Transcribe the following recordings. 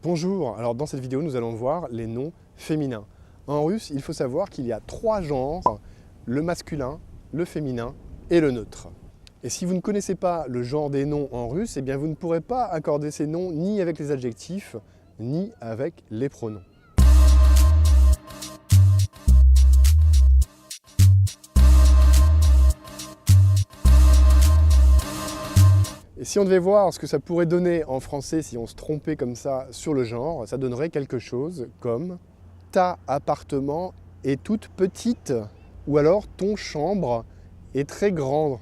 Bonjour, alors dans cette vidéo nous allons voir les noms féminins. En russe, il faut savoir qu'il y a 3 genres, le masculin, le féminin et le neutre. Et si vous ne connaissez pas le genre des noms en russe, eh bien vous ne pourrez pas accorder ces noms ni avec les adjectifs, ni avec les pronoms. Et si on devait voir ce que ça pourrait donner en français si on se trompait comme ça sur le genre, ça donnerait quelque chose comme « ta appartement est toute petite » ou alors « ton chambre est très grande ».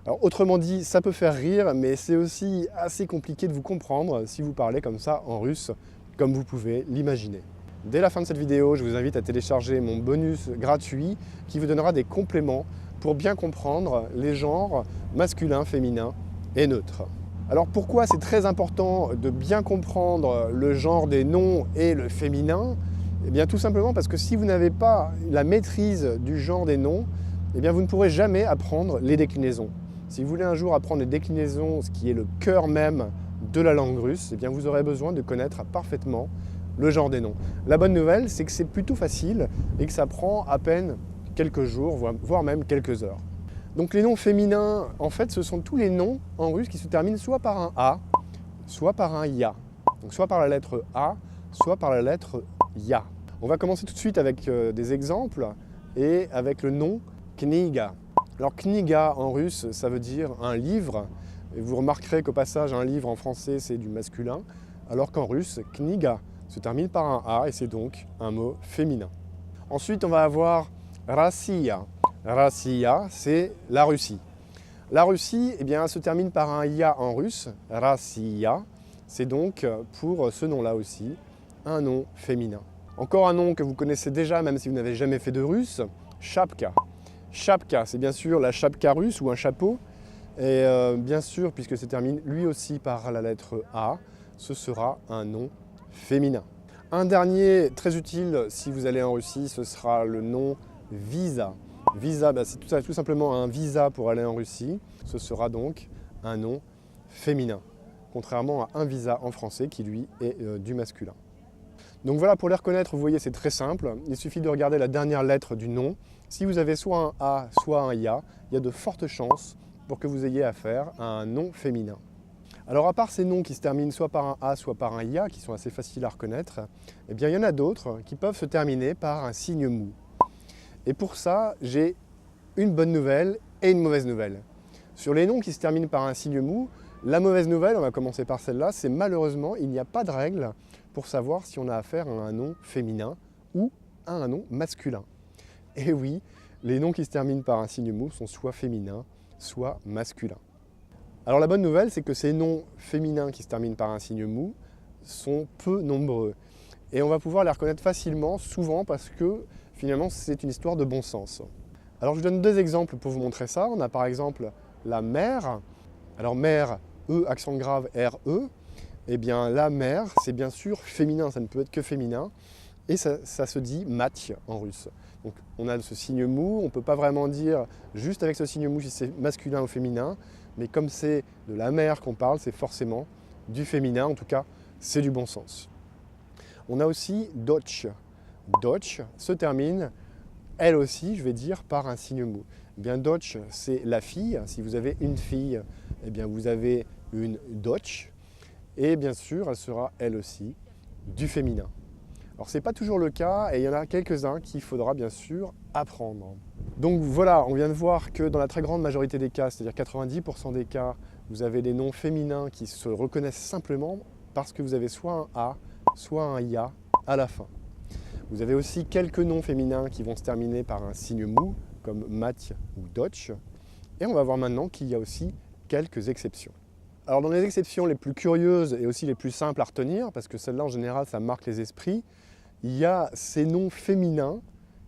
Alors autrement dit, ça peut faire rire, mais c'est aussi assez compliqué de vous comprendre si vous parlez comme ça en russe, comme vous pouvez l'imaginer. Dès la fin de cette vidéo, je vous invite à télécharger mon bonus gratuit qui vous donnera des compléments pour bien comprendre les genres masculin, féminin et neutre. Alors pourquoi c'est très important de bien comprendre le genre des noms et le féminin? Eh bien tout simplement parce que si vous n'avez pas la maîtrise du genre des noms, eh bien vous ne pourrez jamais apprendre les déclinaisons. Si vous voulez un jour apprendre les déclinaisons, ce qui est le cœur même de la langue russe, eh bien vous aurez besoin de connaître parfaitement le genre des noms. La bonne nouvelle, c'est que c'est plutôt facile et que ça prend à peine quelques jours, voire même quelques heures. Donc les noms féminins, en fait, ce sont tous les noms en russe qui se terminent soit par un A, soit par un Ya. Donc soit par la lettre A, soit par la lettre Ya. On va commencer tout de suite avec des exemples et avec le nom Kniga. Alors Kniga en russe, ça veut dire un livre. Et vous remarquerez qu'au passage, un livre en français, c'est du masculin, alors qu'en russe, Kniga se termine par un A et c'est donc un mot féminin. Ensuite, on va avoir Rossiya. Rossiya, c'est la Russie. La Russie, eh bien, se termine par un Ya en russe, Rossiya. C'est donc, pour ce nom-là aussi, un nom féminin. Encore un nom que vous connaissez déjà, même si vous n'avez jamais fait de russe, Chapka. Chapka, c'est bien sûr la chapka russe ou un chapeau. Et bien sûr, puisque se termine lui aussi par la lettre A, ce sera un nom féminin. Un dernier très utile si vous allez en Russie, ce sera le nom Visa. Visa, c'est tout simplement un visa pour aller en Russie. Ce sera donc un nom féminin, contrairement à un visa en français qui lui est du masculin. Donc voilà, pour les reconnaître, vous voyez, c'est très simple. Il suffit de regarder la dernière lettre du nom. Si vous avez soit un A, soit un Ya, il y a de fortes chances pour que vous ayez affaire à un nom féminin. Alors à part ces noms qui se terminent soit par un A, soit par un Ya, qui sont assez faciles à reconnaître, eh bien il y en a d'autres qui peuvent se terminer par un signe mou. Et pour ça, j'ai une bonne nouvelle et une mauvaise nouvelle. Sur les noms qui se terminent par un signe mou, la mauvaise nouvelle, on va commencer par celle-là, c'est malheureusement, il n'y a pas de règle pour savoir si on a affaire à un nom féminin ou à un nom masculin. Et oui, les noms qui se terminent par un signe mou sont soit féminins, soit masculins. Alors la bonne nouvelle, c'est que ces noms féminins qui se terminent par un signe mou sont peu nombreux. Et on va pouvoir les reconnaître facilement, souvent parce que finalement c'est une histoire de bon sens. Alors je vous donne deux exemples pour vous montrer ça. On a par exemple la mère. Alors mère, E, accent grave, R-E. Eh bien la mère, c'est bien sûr féminin, ça ne peut être que féminin. Et ça se dit mati en russe. Donc on a ce signe mou, on ne peut pas vraiment dire juste avec ce signe mou si c'est masculin ou féminin. Mais comme c'est de la mère qu'on parle, c'est forcément du féminin, en tout cas c'est du bon sens. On a aussi dotch. Dotch se termine, elle aussi, je vais dire, par un signe mou. Eh bien, dotch, c'est la fille. Si vous avez une fille, eh bien, vous avez une dotch. Et bien sûr, elle sera, elle aussi, du féminin. Alors, ce n'est pas toujours le cas, et il y en a quelques-uns qu'il faudra bien sûr apprendre. Donc voilà, on vient de voir que dans la très grande majorité des cas, c'est-à-dire 90% des cas, vous avez des noms féminins qui se reconnaissent simplement parce que vous avez soit un A, soit un Ya à la fin. Vous avez aussi quelques noms féminins qui vont se terminer par un signe mou, comme Mat ou Dotch. Et on va voir maintenant qu'il y a aussi quelques exceptions. Alors dans les exceptions les plus curieuses et aussi les plus simples à retenir, parce que celles-là en général ça marque les esprits, il y a ces noms féminins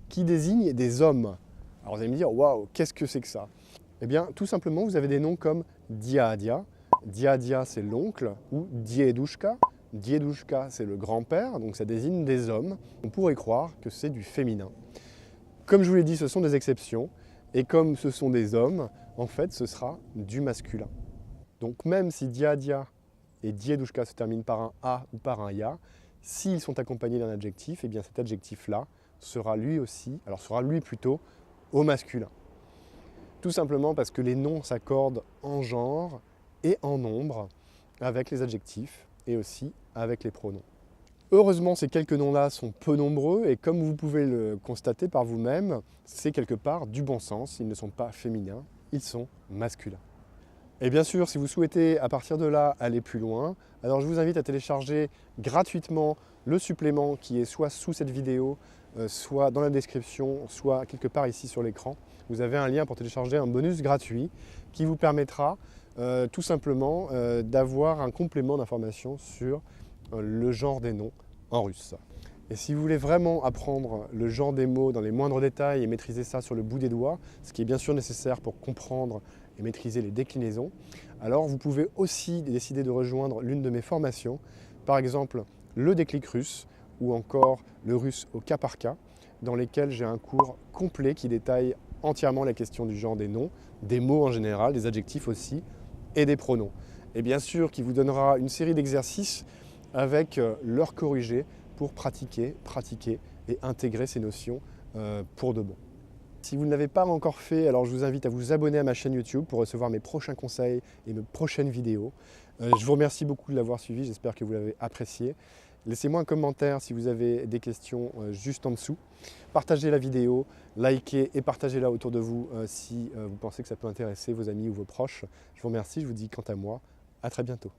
qui désignent des hommes. Alors vous allez me dire, waouh, qu'est-ce que c'est que ça? Eh bien tout simplement vous avez des noms comme Diadia. Diadia c'est l'oncle, ou Diedushka. Diedushka, c'est le grand-père, donc ça désigne des hommes. On pourrait croire que c'est du féminin. Comme je vous l'ai dit, ce sont des exceptions. Et comme ce sont des hommes, en fait, ce sera du masculin. Donc même si Diadia et Dieduszka se termine par un A ou par un Ya, s'ils sont accompagnés d'un adjectif, et bien cet adjectif-là sera lui aussi, alors sera lui plutôt, au masculin. Tout simplement parce que les noms s'accordent en genre et en nombre avec les adjectifs et aussi avec les pronoms. Heureusement, ces quelques noms-là sont peu nombreux et comme vous pouvez le constater par vous-même, c'est quelque part du bon sens. Ils ne sont pas féminins, ils sont masculins. Et bien sûr, si vous souhaitez à partir de là aller plus loin, alors je vous invite à télécharger gratuitement le supplément qui est soit sous cette vidéo, soit dans la description, soit quelque part ici sur l'écran. Vous avez un lien pour télécharger un bonus gratuit qui vous permettra tout simplement d'avoir un complément d'information sur le genre des noms en russe. Et si vous voulez vraiment apprendre le genre des mots dans les moindres détails et maîtriser ça sur le bout des doigts, ce qui est bien sûr nécessaire pour comprendre et maîtriser les déclinaisons, alors vous pouvez aussi décider de rejoindre l'une de mes formations, par exemple le déclic russe ou encore le russe au cas par cas, dans lesquels j'ai un cours complet qui détaille entièrement la question du genre des noms, des mots en général, des adjectifs aussi, et des pronoms. Et bien sûr qui vous donnera une série d'exercices avec l'heure corrigée pour pratiquer et intégrer ces notions pour de bon. Si vous ne l'avez pas encore fait, alors je vous invite à vous abonner à ma chaîne YouTube pour recevoir mes prochains conseils et mes prochaines vidéos. Je vous remercie beaucoup de l'avoir suivi, j'espère que vous l'avez apprécié. Laissez-moi un commentaire si vous avez des questions juste en dessous. Partagez la vidéo, likez et partagez-la autour de vous si vous pensez que ça peut intéresser vos amis ou vos proches. Je vous remercie, je vous dis quant à moi, à très bientôt.